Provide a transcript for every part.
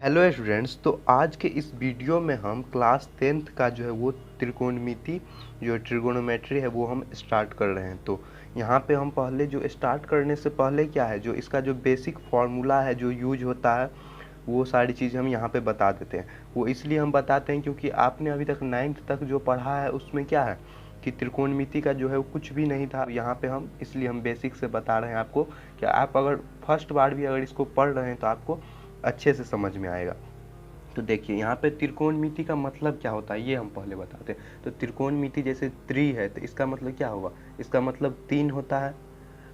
Hello students, तो आज के इस वीडियो में हम क्लास 10th का जो है वो त्रिकोणमिति जो ट्रिगोनोमेट्री है वो हम स्टार्ट कर रहे हैं। तो यहाँ पे हम पहले जो स्टार्ट करने से पहले क्या है, जो इसका जो बेसिक फार्मूला है जो यूज होता है वो सारी चीज़ हम यहाँ पे बता देते हैं। वो इसलिए हम बताते हैं क्योंकि आपने अभी तक 9th तक जो पढ़ा है उसमें क्या है कि त्रिकोणमिति का जो है वो कुछ भी नहीं था। यहाँ पे हम इसलिए हम बेसिक से बता रहे हैं आपको कि आप अगर फर्स्ट बार भी अगर इसको पढ़ रहे हैं तो आपको अच्छे से समझ में आएगा। तो देखिए यहाँ पे त्रिकोणमिति का मतलब क्या होता है ये हम पहले बताते हैं। तो त्रिकोणमिति जैसे त्रि है तो इसका मतलब क्या होगा, इसका मतलब 3 होता है।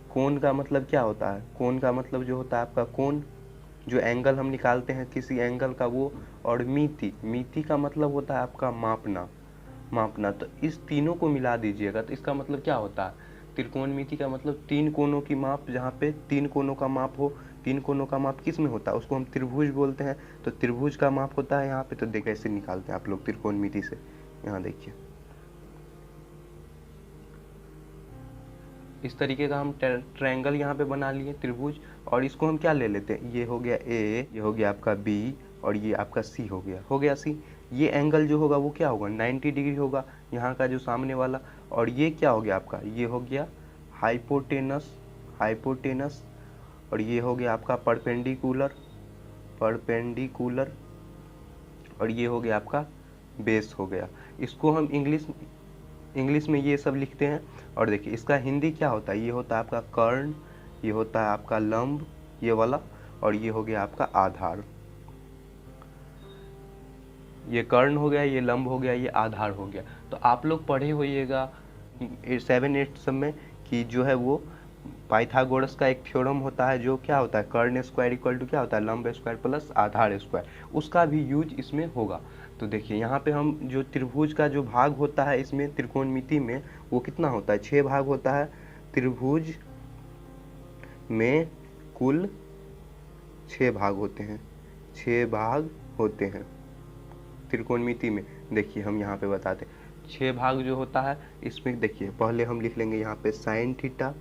कोण का मतलब क्या होता है, कोण का मतलब जो होता है आपका कोण, जो एंगल हम निकालते हैं किसी एंगल का वो। और मिति, मिति का मतलब होता है आपका मापना, मापना। तो इस तीनों को मिला दीजिएगा तो इसका मतलब क्या होता है, त्रिकोणमिति का मतलब 3 कोणों की माप, जहाँ पे 3 कोणों का माप हो। 3 कोणों का माप किस में होता है, उसको हम त्रिभुज बोलते हैं। तो त्रिभुज का माप होता है यहाँ पे। तो देखिए कैसे निकालते हैं आप लोग त्रिकोणमिति से, यहाँ देखिए इस तरीके का हम ट्रायंगल यहाँ पे बना लिए त्रिभुज। और इसको हम क्या ले लेते हैं, ये हो गया ए, ये हो गया आपका बी और ये आपका सी हो गया सी। ये एंगल जो होगा वो क्या होगा, 90 डिग्री होगा यहाँ का जो सामने वाला। और ये क्या हो गया आपका, ये हो गया हाइपोटेनस, हाइपोटेनस। और ये हो गया आपका परपेंडिकुलर, परपेंडिकुलर। और ये हो गया आपका बेस हो गया। इसको हम इंग्लिश में ये सब लिखते हैं। और देखिए इसका हिंदी क्या होता है, ये होता है आपका कर्ण, ये होता है आपका लंब, ये वाला। और ये हो गया आपका आधार, ये कर्ण हो गया, ये लंब हो गया, ये आधार हो गया। तो आप लोग पढ़े होइएगा 7-8 सब में कि जो है वो पाइथागोरस का एक थ्योरम होता है जो क्या होता है, कर्ण स्क्वायर इक्वल टू क्या होता है, लंब स्क्वायर प्लस आधार स्क्वायर। उसका भी यूज इसमें होगा। तो देखिए यहाँ पे हम जो त्रिभुज का जो भाग होता है इसमें त्रिकोणमिति में वो कितना होता है, 6 भाग होता है। त्रिभुज में कुल 6 भाग होते हैं, 6 भाग होते हैं त्रिकोणमिति में। देखिए हम यहाँ पे बताते हैं 6 भाग जो होता है इसमें। देखिए पहले हम लिख लेंगे यहाँ पे sine theta,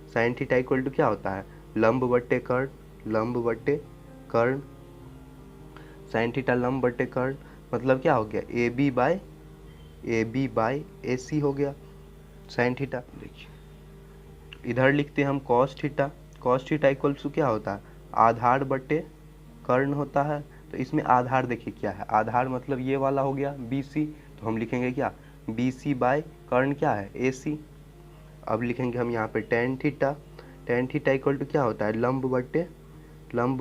sine theta equal to क्या होता है, लंब बट्टे कर्ण, लंब बट्टे कर्ण। साइन थीटा लंब बट्टे कर्ण मतलब क्या हो गया, ए बी बाई ए सी हो गया साइन थीटा। देखिए इधर लिखते हैं हम cos theta, cos theta equal to क्या होता है, आधार बट्टे कर्ण होता है। तो इसमें आधार देखिए क्या है, आधार मतलब ये वाला हो गया बी सी। तो हम लिखेंगे क्या, बी सी बाय कर्ण क्या है, ए सी। अब लिखेंगे हम यहाँ पे tan theta, tan theta equal to क्या होता है, लंब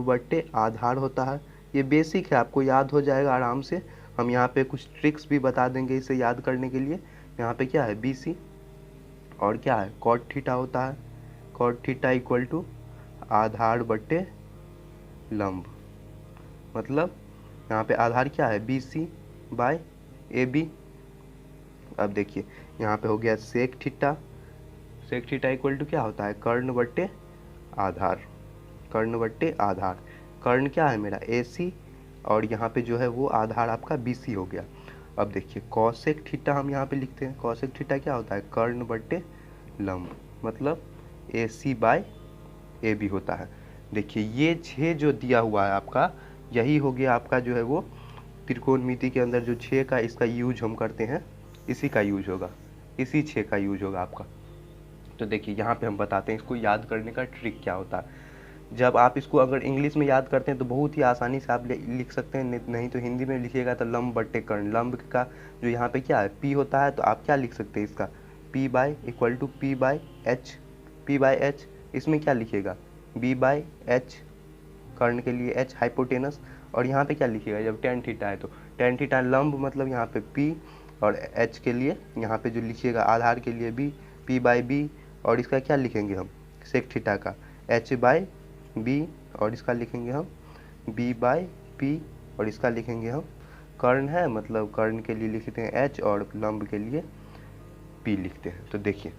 बट्टे आधार होता है। ये बेसिक है, आपको याद हो जाएगा आराम से। हम यहाँ पे कुछ ट्रिक्स भी बता देंगे इसे याद करने के लिए। यहाँ पे क्या है बी सी, और क्या है कॉट थीटा होता है, कॉट थीटा इक्वल टू आधार बट्टे लंब। मतलब यहाँ पे आधार क्या है B C by A B. अब देखिए यहाँ पे हो गया sec theta, sec theta equal to क्या होता है, कर्ण बट्टे आधार, कर्ण बट्टे आधार। कर्ण क्या है मेरा ए सी, और यहाँ पे जो है वो आधार आपका बी सी हो गया। अब देखिए कॉसेक थीटा हम यहाँ पे लिखते हैं, कॉसेक थीटा क्या होता है, कर्ण बट्टे लंब, मतलब ए सी बाय ए बी होता है। देखिए ये 6 जो दिया हुआ है आपका, यही हो गया आपका जो है वो त्रिकोणमिति के अंदर जो 6 का इसका यूज हम करते हैं, इसी का यूज होगा, इसी 6 का यूज होगा आपका। तो देखिए यहाँ पे हम बताते हैं इसको याद करने का ट्रिक क्या होता है। जब आप इसको अगर इंग्लिश में याद करते हैं तो बहुत ही आसानी से आप लिख सकते हैं, नहीं तो हिंदी में लिखिएगा तो लंब बट्टे कर्ण। लंब का जो यहाँ पे क्या है पी होता है, तो आप क्या लिख सकते हैं इसका, P by equal to P by H, P by H. इसमें क्या लिखिएगा, बी बाय एच, कर्ण के लिए एच हाइपोटेनस। और यहाँ पे क्या लिखिएगा, जब टेन थीटा है तो टेन थीटा लंब मतलब यहाँ पे पी, और एच के लिए यहाँ पे जो लिखिएगा आधार के लिए बी, पी बाय बी। और इसका क्या लिखेंगे हम, सेक थीटा का एच बाय बी, और इसका लिखेंगे हम बी बाय पी, और इसका लिखेंगे हम कर्ण है मतलब कर्ण के लिए लिखते हैं एच, और लंब के लिए पी लिखते हैं। तो देखिए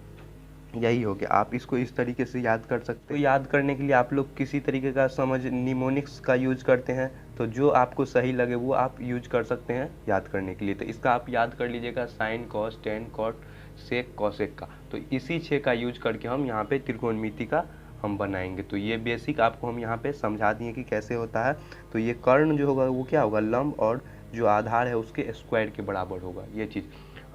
यही हो गया, आप इसको इस तरीके से याद कर सकते हैं। तो याद करने के लिए आप लोग किसी तरीके का समझ निमोनिक्स का यूज करते हैं, तो जो आपको सही लगे वो आप यूज कर सकते हैं याद करने के लिए। तो इसका आप याद कर लीजिएगा sine cos tan cot sec cosec का। तो इसी 6 का यूज करके हम यहाँ पे त्रिकोणमिति का हम बनाएंगे। तो ये बेसिक आपको हम यहाँ पे समझा दिए कि कैसे होता है। तो ये कर्ण जो होगा वो क्या होगा, लंब और जो आधार है उसके स्क्वायर के बराबर होगा, ये चीज़।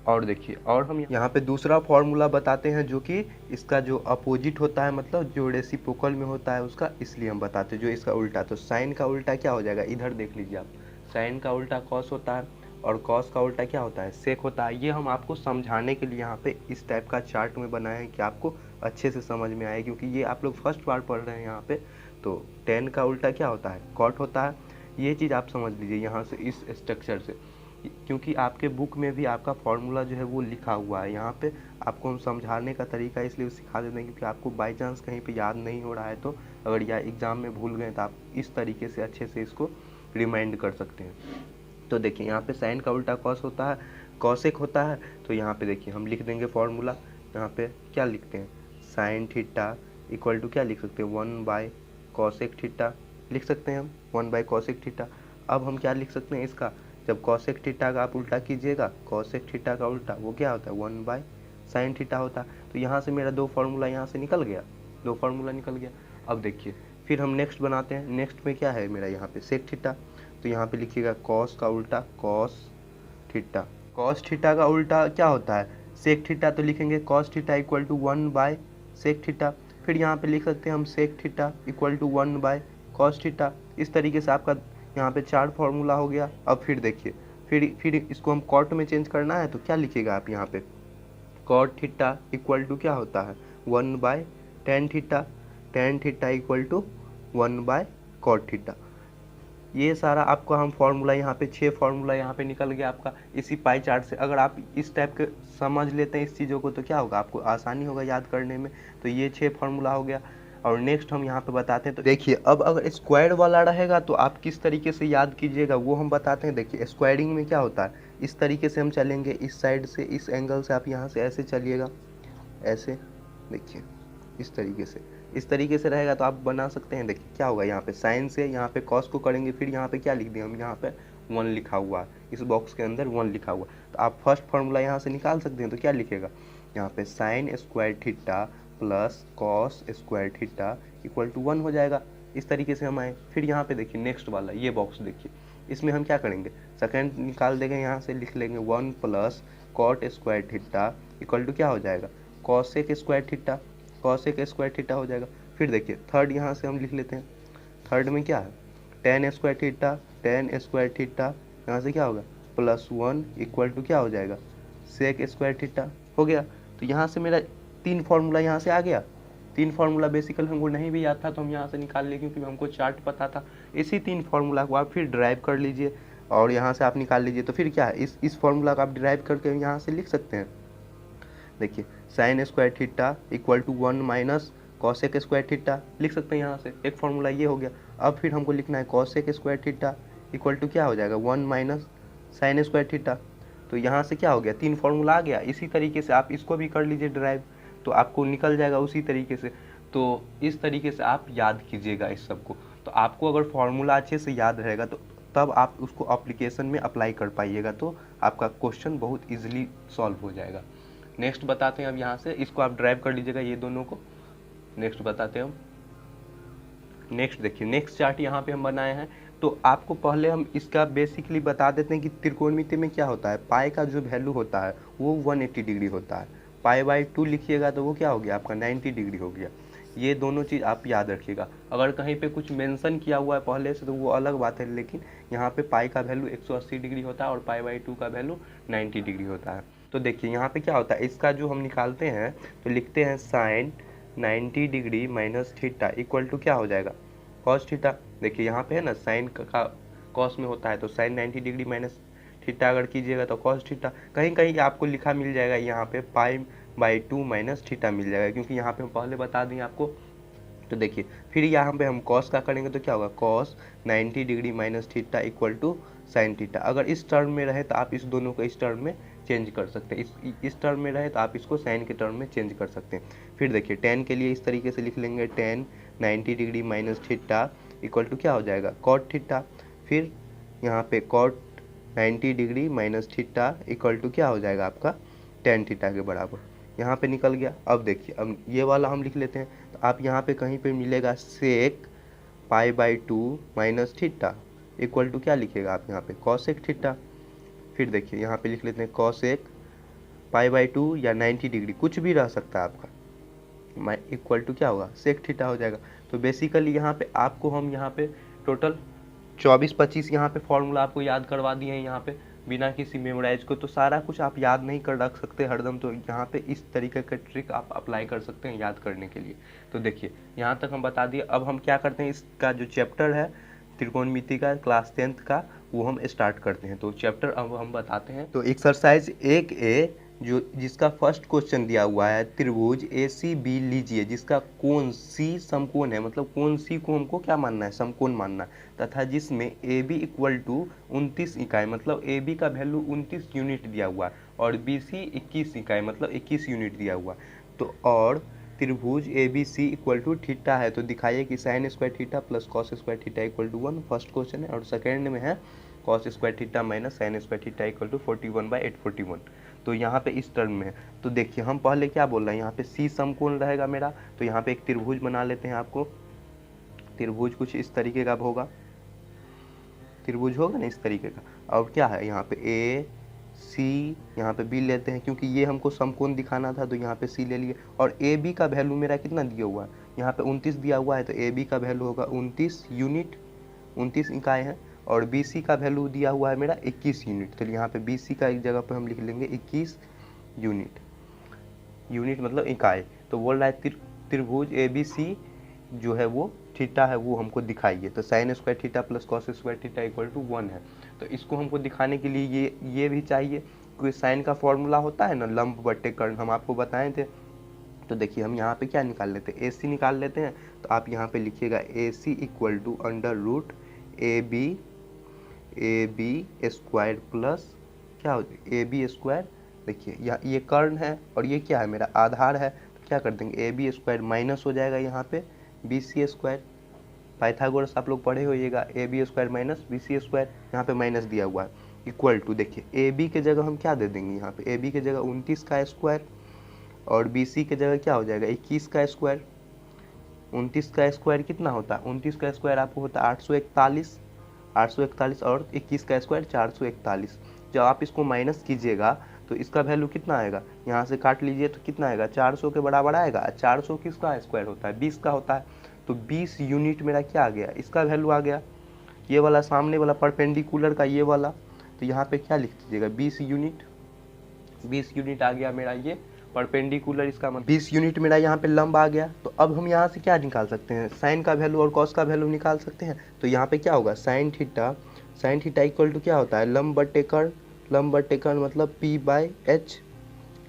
और देखिए, और हम यहाँ पे दूसरा फॉर्मूला बताते हैं जो कि इसका जो अपोजिट होता है, मतलब जो रेसिप्रोकल में होता है उसका, इसलिए हम बताते हैं जो इसका उल्टा। तो साइन का उल्टा क्या हो जाएगा, इधर देख लीजिए आप, साइन का उल्टा कॉस होता है और कॉस का उल्टा क्या होता है, सेक होता है। ये हम आपको समझाने के लिए यहाँ पे इस टाइप का चार्ट में बनाए हैं कि आपको अच्छे से समझ में आए, क्योंकि ये आप लोग फर्स्ट बार पढ़ रहे हैं यहाँ पे। तो टेन का उल्टा क्या होता है, कॉट होता है। ये चीज़ आप समझ लीजिए यहाँ से, इस स्ट्रक्चर से, क्योंकि आपके बुक में भी आपका फॉर्मूला जो है वो लिखा हुआ है। यहाँ पे आपको हम समझाने का तरीका इसलिए सिखा देते हैं क्योंकि आपको बाई चांस कहीं पे याद नहीं हो रहा है, तो अगर या एग्ज़ाम में भूल गए तो आप इस तरीके से अच्छे से इसको रिमाइंड कर सकते हैं। तो देखिए यहाँ पे साइन का उल्टा कॉस होता है, कॉसेक होता है। तो यहाँ पे देखिए हम लिख देंगे फॉर्मूला, यहाँ पे क्या लिखते हैं, साइन थीटा इक्वल टू क्या लिख सकते हैं, 1 बाय कॉसेक थीटा लिख सकते हैं हम, 1 बाय कॉसेक थीटा। अब हम क्या लिख सकते हैं इसका, जब कॉसेक थीटा का आप उल्टा कीजिएगा, कॉसेक थीटा का उल्टा वो क्या होता है, 1 बाय साइन थीटा होता है। तो यहाँ से मेरा दो फार्मूला यहाँ से निकल गया, दो फार्मूला निकल गया। अब देखिए फिर हम नेक्स्ट बनाते हैं। नेक्स्ट में क्या है मेरा यहाँ पे, सेक थीटा। तो यहाँ पे लिखिएगा कॉस का उल्टा कॉस थीटा। कॉस थीटा का उल्टा क्या होता है, सेक थीटा। तो लिखेंगे cos theta equal to 1 by sec theta. फिर यहाँ पे लिख सकते हैं हम sec theta equal to 1 by cos theta. इस तरीके से आपका यहाँ पे 4 फार्मूला हो गया। अब फिर देखिए, फिर इसको हम कॉट में चेंज करना है, तो क्या लिखिएगा आप यहाँ पे, कॉट थीटा इक्वल टू क्या होता है, 1 by tan theta. Tan theta equal to 1 by cot theta. ये सारा आपका हम फार्मूला यहाँ पे 6 फार्मूला यहाँ पे निकल गया आपका इसी पाई चार्ट से। अगर आप इस टाइप के समझ लेते हैं इस चीज़ों को तो क्या होगा, आपको आसानी होगा याद करने में। तो ये 6 फार्मूला हो गया। और नेक्स्ट हम यहाँ पे बताते हैं। तो देखिए अब अगर स्क्वायर वाला रहेगा तो आप किस तरीके से याद कीजिएगा वो हम बताते हैं। देखिए स्क्वायरिंग में क्या होता है, इस तरीके से हम चलेंगे, इस साइड से, इस एंगल से आप यहाँ से ऐसे चलिएगा, ऐसे देखिए इस तरीके से रहेगा तो आप बना सकते हैं। देखिए क्या होगा, यहाँ पे साइन से यहाँ पे कॉस को करेंगे, फिर यहाँ पे क्या लिख दिए हम, यहाँ पे 1 लिखा हुआ है, इस बॉक्स के अंदर 1 लिखा हुआ। तो आप फर्स्ट फार्मूला यहाँ से निकाल सकते हैं। तो क्या लिखेगा यहाँ पे, sine square theta plus cos square theta equal to 1 हो जाएगा। इस तरीके से हम आए। फिर यहाँ पे देखिए नेक्स्ट वाला ये बॉक्स देखिए, इसमें हम क्या करेंगे, सेकेंड निकाल देंगे, यहाँ से लिख लेंगे 1 plus cot square theta equal to क्या हो जाएगा, cosec square theta. Cosec square theta हो जाएगा। फिर देखिए थर्ड यहाँ से हम लिख लेते हैं। थर्ड में क्या है, ten square theta. Ten square theta यहाँ से क्या होगा, +1 इक्वल टू क्या हो जाएगा, सेक स्क्वायर थीटा हो गया। तो यहाँ से मेरा 3 फार्मूला यहाँ से आ गया। 3 फार्मूला बेसिकल हमको नहीं भी याद था तो हम यहाँ से निकाल लिए क्योंकि हमको चार्ट पता था। इसी 3 फार्मूला को आप फिर ड्राइव कर लीजिए और यहाँ से आप निकाल लीजिए। तो फिर क्या है, इस फार्मूला को आप ड्राइव करके यहाँ से लिख सकते हैं। देखिए sine square theta equal to 1 minus cosec square theta लिख सकते हैं यहाँ से, एक फार्मूला ये हो गया। अब फिर हमको लिखना है cosec square theta equal to क्या हो जाएगा, 1 माइनस साइन स्क्वायर थीटा। तो यहाँ से क्या हो गया, 3 फार्मूला आ गया। इसी तरीके से आप इसको भी कर लीजिए ड्राइव, तो आपको निकल जाएगा उसी तरीके से। तो इस तरीके से आप याद कीजिएगा इस सबको। तो आपको अगर फार्मूला अच्छे से याद रहेगा तो तब आप उसको एप्लीकेशन में अप्लाई कर पाइएगा, तो आपका क्वेश्चन बहुत ईजिली सॉल्व हो जाएगा। नेक्स्ट बताते हैं अब यहाँ से, इसको आप ड्राइव कर लीजिएगा ये दोनों को। नेक्स्ट बताते हैं हम। नेक्स्ट देखिए, नेक्स्ट चार्ट यहाँ पे हम बनाए हैं। तो आपको पहले हम इसका बेसिकली बता देते हैं कि त्रिकोणमिति में क्या होता है। पाई का जो वैल्यू होता है वो 180 डिग्री होता है। पाई बाई 2 लिखिएगा तो वो क्या हो गया आपका, 90 डिग्री हो गया। ये दोनों चीज़ आप याद रखिएगा। अगर कहीं पे कुछ मेंशन किया हुआ है पहले से तो वो अलग बात है, लेकिन यहाँ पे पाई का वैल्यू 180 डिग्री होता है और पाई बाई 2 का वैल्यू 90 डिग्री होता है। तो देखिए यहाँ पे क्या होता है, इसका जो हम निकालते हैं तो लिखते हैं sine 90 degree minus theta equal to क्या हो जाएगा, कॉस थीटा। देखिए यहाँ पे है ना, साइन का कॉस में होता है तो साइन 90 डिग्री माइनस थीटा अगर कीजिएगा तो कॉस थीटा। कहीं कहीं आपको लिखा मिल जाएगा यहाँ पे पाई बाई 2 माइनस थीटा मिल जाएगा, क्योंकि यहाँ पे हम पहले बता दें आपको। तो देखिए फिर यहाँ पे हम कॉस का करेंगे तो क्या होगा, cos 90 degree minus theta equal to sine theta. अगर इस टर्म में रहे तो आप इस दोनों को इस टर्म में चेंज कर सकते हैं, इस टर्म में रहे तो आप इसको साइन के टर्म में चेंज कर सकते हैं। फिर देखिए टेन के लिए इस तरीके से लिख लेंगे, tan 90 degree minus theta equal to क्या हो जाएगा, कॉट थीटा। फिर यहाँ पे cot 90 degree minus theta equal to क्या हो जाएगा आपका, टेन थीटा के बराबर। यहाँ पे निकल गया। अब देखिए, अब ये वाला हम लिख लेते हैं। तो आप यहाँ पे कहीं पे मिलेगा सेक π/2 माइनस थीटा इक्वल टू क्या लिखिएगा आप यहाँ पे कॉसेक थीटा। फिर देखिए यहाँ पे लिख लेते हैं कॉसेक π/2 या 90 डिग्री कुछ भी रह सकता है आपका, इक्वल टू क्या होगा सेक थीटा हो जाएगा। तो बेसिकली यहाँ पे आपको हम यहाँ पे टोटल 24-25 यहाँ पे फॉर्मूला आपको याद करवा दिए हैं यहाँ पे बिना किसी मेमोराइज को। तो सारा कुछ आप याद नहीं कर रख सकते हरदम, तो यहाँ पे इस तरीके का ट्रिक आप अप्लाई कर सकते हैं याद करने के लिए। तो देखिए यहाँ तक हम बता दिए। अब हम क्या करते हैं, इसका जो चैप्टर है त्रिकोणमिति का क्लास 10th का वो हम स्टार्ट करते हैं। तो चैप्टर अब हम बताते हैं। तो एक्सरसाइज 1A जो जिसका फर्स्ट क्वेश्चन दिया हुआ है, त्रिभुज ACB लीजिए जिसका कोण C समकोण है, मतलब कोण C को हमको क्या मानना है समकोण मानना है, तथा जिसमें AB इक्वल टू 29 इकाई, मतलब AB का वैल्यू 29 यूनिट दिया हुआ है और BC 21 इकाई मतलब 21 यूनिट दिया हुआ है। तो और त्रिभुज ABC इक्वल टू थीटा है, तो दिखाइए कि sine square theta plus cos square theta equal to 1 first question है। और सेकेंड में है cos square theta minus sine square theta equal to 41/841। तो यहाँ पे इस टर्म में है। तो देखिए हम पहले क्या बोल रहे हैं, यहाँ पे C समकोण रहेगा मेरा, तो यहाँ पे एक त्रिभुज बना लेते हैं। आपको त्रिभुज कुछ इस तरीके का होगा, त्रिभुज होगा ना इस तरीके का। और क्या है यहाँ पे A C, यहाँ पे B लेते हैं क्योंकि ये हमको समकोण दिखाना था, तो यहाँ पे C ले लिए। और AB का वैल्यू मेरा कितना दिया हुआ है, यहाँ पे 29 दिया हुआ है, तो AB का वैल्यू होगा 29 यूनिट, 29 इकाई है। और BC का वैल्यू दिया हुआ है मेरा 21 यूनिट, तो यहाँ पे BC का एक जगह पे हम लिख लेंगे 21 यूनिट, यूनिट मतलब इकाई। तो बोल रहा है त्रिभुज ABC जो है वो थीटा है वो हमको दिखाइए। तो sine square theta plus cos square theta equal to 1 है। तो इसको हमको दिखाने के लिए ये भी चाहिए, क्योंकि साइन का फॉर्मूला होता है ना लंब बट्टे कर्ण, हम आपको बताए थे। तो देखिए हम यहाँ पे क्या निकाल लेते हैं, AC निकाल लेते हैं। तो आप यहाँ पे लिखिएगा AC equal to under root AB square plus क्या हो AB स्क्वायर। देखिए यहाँ ये कर्ण है और ये क्या है मेरा आधार है, तो क्या कर देंगे AB स्क्वायर माइनस हो जाएगा यहाँ पे BC स्क्वायर। पाइथागोरस आप लोग पढ़े होइएगा, AB square minus BC square, यहाँ पे माइनस दिया हुआ है इक्वल टू। देखिए AB के जगह हम क्या दे देंगे, यहाँ पे AB के जगह 29 का स्क्वायर और BC के जगह क्या हो जाएगा 21 का स्क्वायर। 29 का स्क्वायर कितना होता है, 29 का स्क्वायर आपको होता है 841, 841 और 21 का स्क्वायर 441। जब आप इसको माइनस कीजिएगा तो इसका वैल्यू कितना आएगा, यहाँ से काट लीजिए तो कितना आएगा 400 के बराबर आएगा। 400 किसका स्क्वायर होता है 20 का होता है, तो 20 यूनिट मेरा क्या आ गया इसका वैल्यू आ गया। ये वाला सामने वाला परपेंडिकुलर का ये वाला, तो यहाँ पे क्या लिख दीजिएगा 20 यूनिट, 20 यूनिट आ गया मेरा ये परपेंडिकुलर, इसका मतलब 20 यूनिट मेरा यहाँ पे लंब आ गया। तो अब हम यहाँ से क्या निकाल सकते हैं, साइन का वैल्यू और कॉस का वैल्यू निकाल सकते हैं। तो यहाँ पे क्या होगा साइन थीटा इक्वल टू क्या होता है लंब बट्टे कर्ण, लंब बट्टे कर्ण मतलब P/H,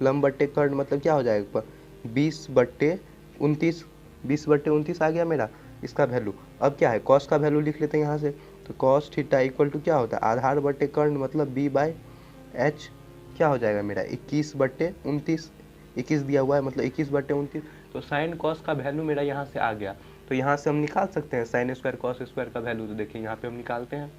लंब बट्टे कर्ण मतलब क्या हो जाएगा 20/29, 20/29 आ गया मेरा इसका वैल्यू। अब क्या है कॉस का वैल्यू लिख लेते हैं यहाँ से। तो कॉस थीटा इक्वल टू क्या होता है आधार बट्टे कर्ण मतलब B/H, क्या हो जाएगा मेरा 21/29, 21 दिया हुआ है मतलब 21/29। तो साइन कॉस का वैल्यू मेरा यहाँ से आ गया। तो यहाँ से हम निकाल सकते हैं साइन स्क्वायर कॉस स्क्वायर का वैल्यू। तो देखिए यहाँ पे हम निकालते हैं।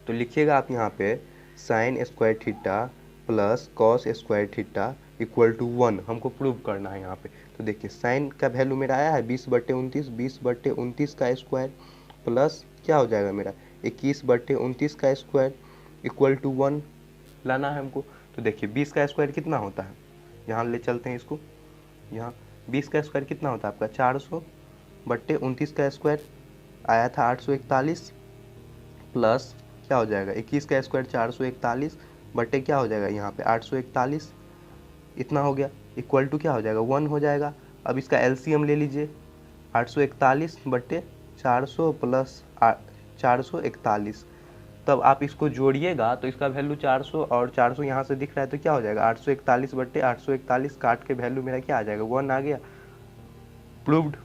तो लिखिएगा आप यहाँ पे sine square theta plus cos square theta equal to 1 हमको प्रूव करना है यहाँ पे। तो देखिए साइन का वैल्यू मेरा आया है 20/29, 20/29 का स्क्वायर प्लस क्या हो जाएगा मेरा 21/29 का स्क्वायर इक्वल टू 1 लाना है हमको। तो देखिए 20 का स्क्वायर कितना होता है, यहाँ ले चलते हैं इसको, यहाँ 20 का स्क्वायर कितना होता है आपका 400/29 का स्क्वायर आया था 841 प्लस क्या हो जाएगा 21 का स्क्वायर 441 बटे क्या हो जाएगा यहाँ पे 841, इतना हो गया इक्वल टू क्या हो जाएगा 1 हो जाएगा। अब इसका एलसीएम ले लीजिए 841/400 प्लस 441, तब आप इसको जोड़िएगा तो इसका वैल्यू 400 और 400 यहाँ से दिख रहा है तो क्या हो जाएगा 841/841, काट के वैल्यू मेरा क्या आ जाएगा 1 आ गया। प्रूव्ड,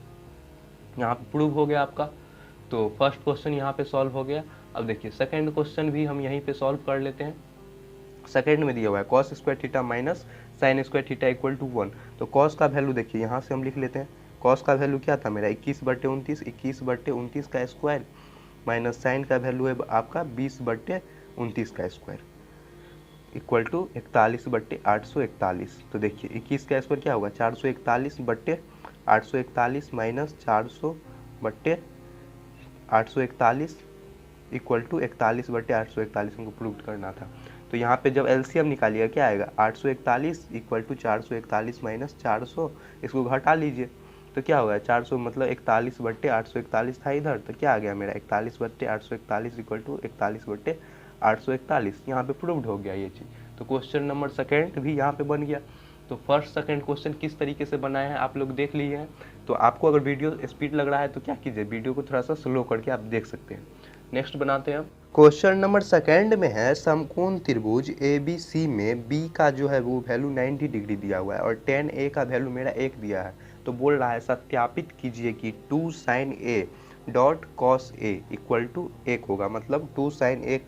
यहाँ पे प्रूव हो गया आपका। तो फर्स्ट क्वेश्चन यहाँ पे सॉल्व हो गया। अब देखिए सेकंड क्वेश्चन भी हम यहीं पे सॉल्व कर लेते हैं। सेकंड में दिया हुआ है cos square theta minus sine square theta equal to 1। तो कॉस का वैल्यू देखिए यहाँ से हम लिख लेते हैं। कॉस का वैल्यू क्या था मेरा 21/29, 21/29 का स्क्वायर माइनस साइन का वैल्यू है आपका 20/29 का स्क्वायर। Equal to 41/841। तो देखिए 21 का स्क्वायर क्या होगा 441/841 माइनस 400/841 इक्वल टू 41/841 हमको प्रूव करना था। तो यहाँ पे जब एलसीएम निकालिएगा क्या आएगा 841 इक्वल टू 441 माइनस 400, इसको घटा लीजिए तो क्या होगा 400 मतलब 41/841 था इधर, तो क्या आ गया मेरा 41/841 इक्वल टू 41/841। यहाँ पे प्रूव्ड हो गया ये चीज़। तो क्वेश्चन नंबर सेकेंड भी यहाँ पे बन गया। तो फर्स्ट सेकंड क्वेश्चन किस तरीके से बनाए हैं आप लोग देख लिए हैं। तो आपको अगर वीडियो स्पीड लग रहा है तो क्या कीजिए वीडियो को थोड़ा सा स्लो करके आप देख सकते हैं। नेक्स्ट बनाते हैं। क्वेश्चन नंबर सेकंड में है समकोण त्रिभुज ABC में B का जो है वो वैल्यू 90 डिग्री दिया हुआ है और tan A का वैल्यू मेरा 1 दिया है। तो बोल रहा है सत्यापित कीजिए कि 2 sin A dot cos A equal to 1 होगा, मतलब 2 sin A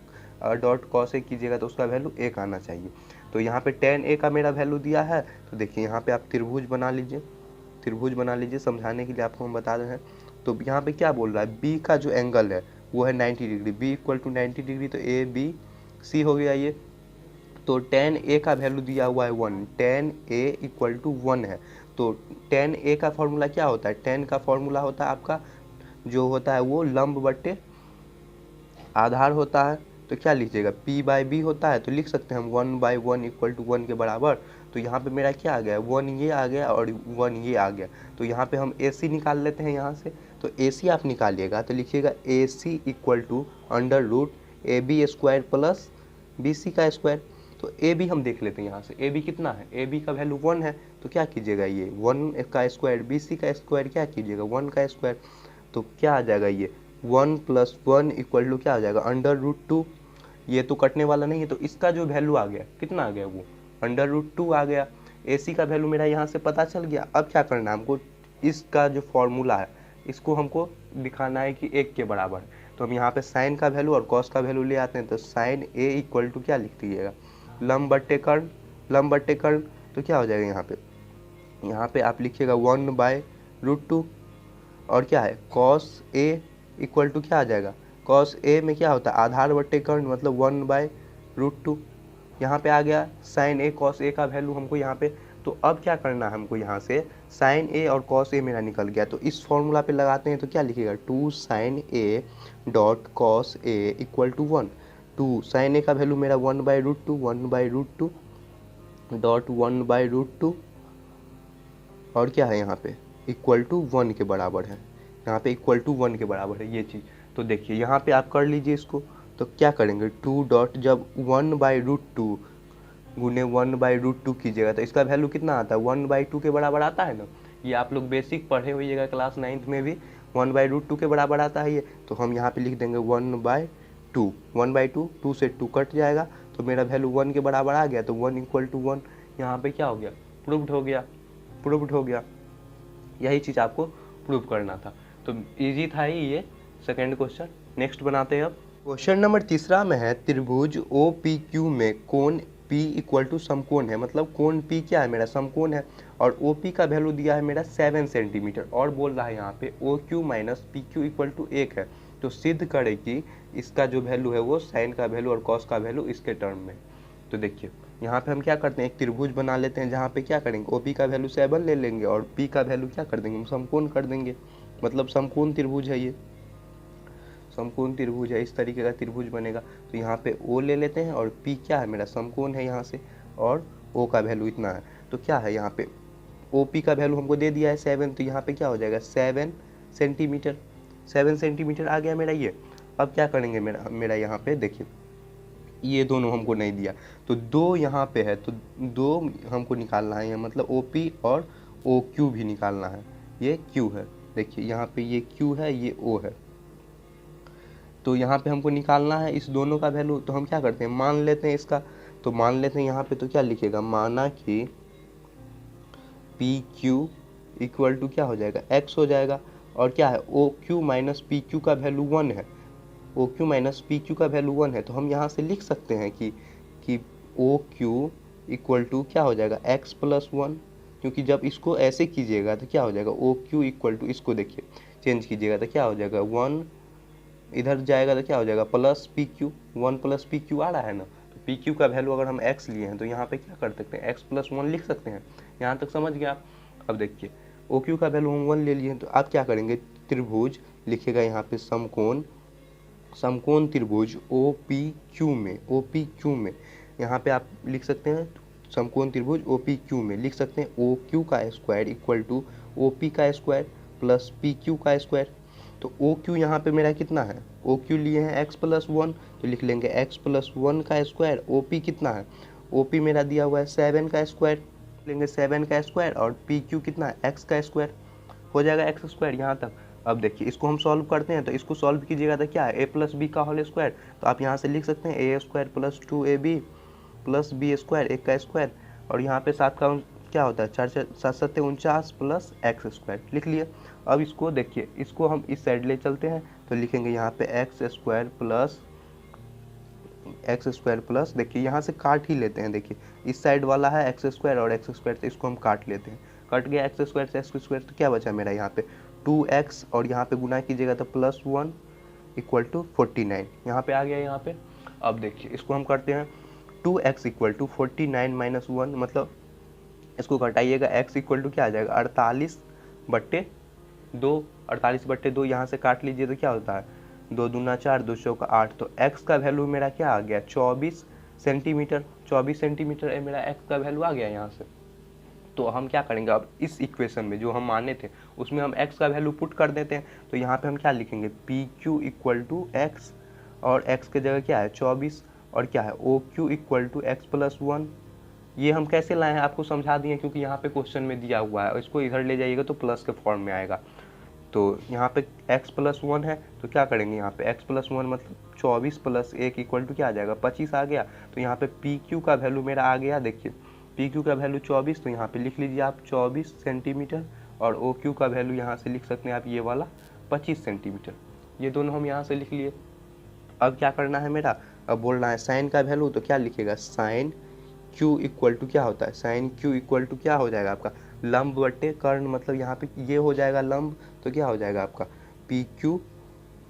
dot cos A कीजिएगा तो उसका वैल्यू 1 आना चाहिए। तो यहाँ पे tan A का मेरा वैल्यू दिया है, तो देखिए यहाँ पे आप त्रिभुज बना लीजिए, त्रिभुज बना लीजिए, समझाने के लिए आपको हम बता रहे हैं। तो यहाँ पे क्या बोल रहा है B का जो एंगल है वो है 90 degree, B equal to 90 degree, तो ABC हो गया ये। तो tan A का वैल्यू दिया हुआ है 1, tan A इक्वल टू 1 है। तो tan A का फॉर्मूला क्या होता है, tan का फॉर्मूला होता है आपका जो होता है वो लंब बट्टे आधार होता है। तो क्या लीजिएगा P/B होता है, तो लिख सकते हैं हम 1/1 इक्वल टू 1 के बराबर। तो यहाँ पे मेरा क्या आ गया 1 ये आ गया और 1 ये आ गया। तो यहाँ पे हम AC निकाल लेते हैं यहाँ से। तो AC आप निकालिएगा तो लिखिएगा AC equal to √AB² plus BC का स्क्वायर। तो AB हम देख लेते हैं यहाँ से, AB कितना है, AB का वैल्यू 1 है। तो क्या कीजिएगा ये 1 का स्क्वायर, BC का स्क्वायर क्या कीजिएगा 1 का स्क्वायर। तो क्या आ जाएगा ये 1 + 1 इक्वल टू क्या आ जाएगा √2। ये तो कटने वाला नहीं है, तो इसका जो वैल्यू आ गया कितना आ गया वो √2 आ गया। AC का वैल्यू मेरा यहाँ से पता चल गया। अब क्या करना है हमको, इसका जो फॉर्मूला है इसको हमको दिखाना है कि 1 के बराबर है। तो हम यहाँ पे साइन का वैल्यू और कॉस का वैल्यू ले आते हैं। तो साइन A इक्वल टू क्या लिख दीजिएगा लंब बट्टे कर्ण, लंब बट्टे कर्ण। तो क्या हो जाएगा यहाँ पे आप लिखिएगा 1/√2 और क्या है cos A इक्वल टू क्या आ जाएगा, cos A में क्या होता है आधार बट्टे कर्ण, मतलब 1/√2। यहाँ पे आ गया sin A cos A का वैल्यू हमको यहाँ पे। तो अब क्या करना है हमको, यहाँ से sin A और cos A मेरा निकल गया। तो इस फॉर्मूला पे लगाते हैं तो क्या लिखेगा 2 sin A dot cos A equal to 1। 2 sin A का वैल्यू मेरा 1/√2, 1/√2 डॉट 1/√2 और क्या है यहाँ पे इक्वल टू 1 के बराबर है। यहाँ पे इक्वल टू 1 के बराबर है ये चीज़। तो देखिए यहाँ पे आप कर लीजिए इसको। तो क्या करेंगे 2 डॉट जब 1/√2 गुने 1/√2 कीजिएगा तो इसका वैल्यू कितना आता है 1/2 के बराबर आता है ना। ये आप लोग बेसिक पढ़े होइएगा क्लास 9th में भी 1/√2 के बराबर आता है ये। तो हम यहाँ पे लिख देंगे 1/2, 1/2, 2 से 2 कट जाएगा तो मेरा वैल्यू 1 के बराबर आ गया। तो 1 इक्वल टू 1 यहाँ पे क्या हो गया प्रूव्ड हो गया, प्रूव्ड हो गया। यही चीज़ आपको प्रूव करना था। तो इजी था ही ये सेकेंड क्वेश्चन। नेक्स्ट बनाते हैं अब। क्वेश्चन नंबर तीसरा में है त्रिभुज OPQ में कोण P इक्वल टू समकोण है, मतलब कोण P क्या है मेरा समकोण है और OP का वैल्यू दिया है मेरा 7 सेंटीमीटर और बोल रहा है यहाँ पे OQ minus PQ equal to 1 है। तो सिद्ध करे कि इसका जो वैल्यू है वो साइन का वैल्यू और कॉस का वैल्यू इसके टर्म में। तो देखिए यहाँ पे हम क्या करते हैं एक त्रिभुज बना लेते हैं जहाँ पे क्या करेंगे OP का वैल्यू 7 ले लेंगे और P का वैल्यू क्या कर देंगे हम समकोण कर देंगे, मतलब समकोण त्रिभुज है ये, समकोण त्रिभुज है। इस तरीके का त्रिभुज बनेगा। तो यहाँ पे O ले लेते हैं और P क्या है मेरा समकोण है यहाँ से और O का वैल्यू इतना है। तो क्या है यहाँ पे OP का वैल्यू हमको दे दिया है 7, तो यहाँ पे क्या हो जाएगा 7 सेंटीमीटर, 7 सेंटीमीटर आ गया मेरा ये। अब क्या करेंगे मेरा यहाँ पे देखिए ये दोनों हमको नहीं दिया तो 2 यहाँ पे है, तो 2 हमको निकालना है, मतलब OP और OQ भी निकालना है। ये Q है, देखिए यहाँ पे ये Q है ये O है। तो यहाँ पे हमको निकालना है इस दोनों का वैल्यू। तो हम क्या करते हैं मान लेते हैं इसका। तो मान लेते हैं यहाँ पे तो क्या लिखेगा माना कि PQ इक्वल टू क्या हो जाएगा X हो जाएगा और क्या है OQ माइनस PQ का वैल्यू 1 है, OQ माइनस PQ का वैल्यू 1 है। तो हम यहाँ से लिख सकते हैं कि OQ इक्वल टू क्या हो जाएगा X + 1, क्योंकि जब इसको ऐसे कीजिएगा तो क्या हो जाएगा OQ इक्वल टू इसको देखिए चेंज कीजिएगा तो क्या हो जाएगा 1 इधर जाएगा तो क्या हो जाएगा प्लस PQ, 1 + PQ आ रहा है ना। तो पी क्यू का वैल्यू अगर हम x लिए हैं तो यहाँ पे क्या कर सकते हैं, x+1 लिख सकते हैं। यहाँ तक समझ गया आप। अब देखिए ओ क्यू का वैल्यू हम 1 ले लिए हैं तो आप क्या करेंगे, त्रिभुज लिखेगा यहाँ पे समकोण त्रिभुज ओ पी क्यू में यहाँ पे आप लिख सकते हैं समकोण त्रिभुज ओ पी क्यू में लिख सकते हैं ओ क्यू का square equal to O P का स्क्वायर प्लस पी क्यू का स्क्वायर। तो ओ क्यू यहाँ पे मेरा कितना है, ओ क्यू लिए हैं x+1 तो लिख लेंगे x+1 का स्क्वायर। ओ पी कितना है, ओ पी मेरा दिया हुआ है 7 का स्क्वायर, लेंगे 7 का स्क्वायर और पी क्यू कितना है x का स्क्वायर, हो जाएगा x स्क्वायर यहाँ तक। अब देखिए इसको हम सॉल्व करते हैं तो इसको सॉल्व कीजिएगा तो क्या है a+b का होल स्क्वायर, तो आप यहाँ से लिख सकते हैं a² + 2ab + b² एक का स्क्वायर और यहाँ पे 7 का क्या होता है 4 7 7 49 प्लस x² लिख लिए। अब इसको देखिए इसको हम इस साइड ले चलते हैं तो लिखेंगे यहाँ पे x² प्लस देखिए यहाँ से काट ही लेते हैं, देखिए इस साइड वाला है x² और x² से इसको हम काट लेते हैं, कट गया x² से x² तो क्या बचा मेरा यहाँ पे 2x और यहाँ पे गुना कीजिएगा तो +1 = 49 यहाँ पे आ गया यहाँ पे। अब देखिए इसको हम करते हैं 2x = 49 - 1 मतलब इसको घटाइएगा x = क्या आ जाएगा 48/2, 48/2 यहाँ से काट लीजिए तो क्या होता है 2 दूना 4 2 चौका 8, तो x का वैल्यू मेरा क्या आ गया 24 सेंटीमीटर। 24 सेंटीमीटर मेरा x का वैल्यू आ गया यहाँ से। तो हम क्या करेंगे अब इस इक्वेशन में जो हम माने थे उसमें हम x का वैल्यू पुट कर देते हैं, तो यहाँ पे हम क्या लिखेंगे PQ = x और x के जगह क्या है 24 और क्या है OQ = x+1। ये हम कैसे लाए हैं आपको समझा दिए क्योंकि यहाँ पे क्वेश्चन में दिया हुआ है और इसको इधर ले जाइएगा तो प्लस के फॉर्म में आएगा। तो यहाँ पे x+1 है तो क्या करेंगे यहाँ पे x+1 मतलब 24 + 1 = क्या आ जाएगा 25 आ गया। तो यहाँ पे PQ का वैल्यू मेरा आ गया, देखिए PQ का वैल्यू 24 तो यहाँ पे लिख लीजिए आप 24 सेंटीमीटर और OQ का वैल्यू यहाँ से लिख सकते हैं आप ये वाला 25 सेंटीमीटर, ये दोनों हम यहाँ से लिख लिए। अब क्या करना है मेरा, अब बोलना है साइन का वैल्यू, तो क्या लिखेगा साइन Q = क्या होता है साइन Q = क्या हो जाएगा आपका लंब बटे कर्ण, मतलब यहाँ पे ये हो जाएगा लंब तो क्या हो जाएगा आपका PQ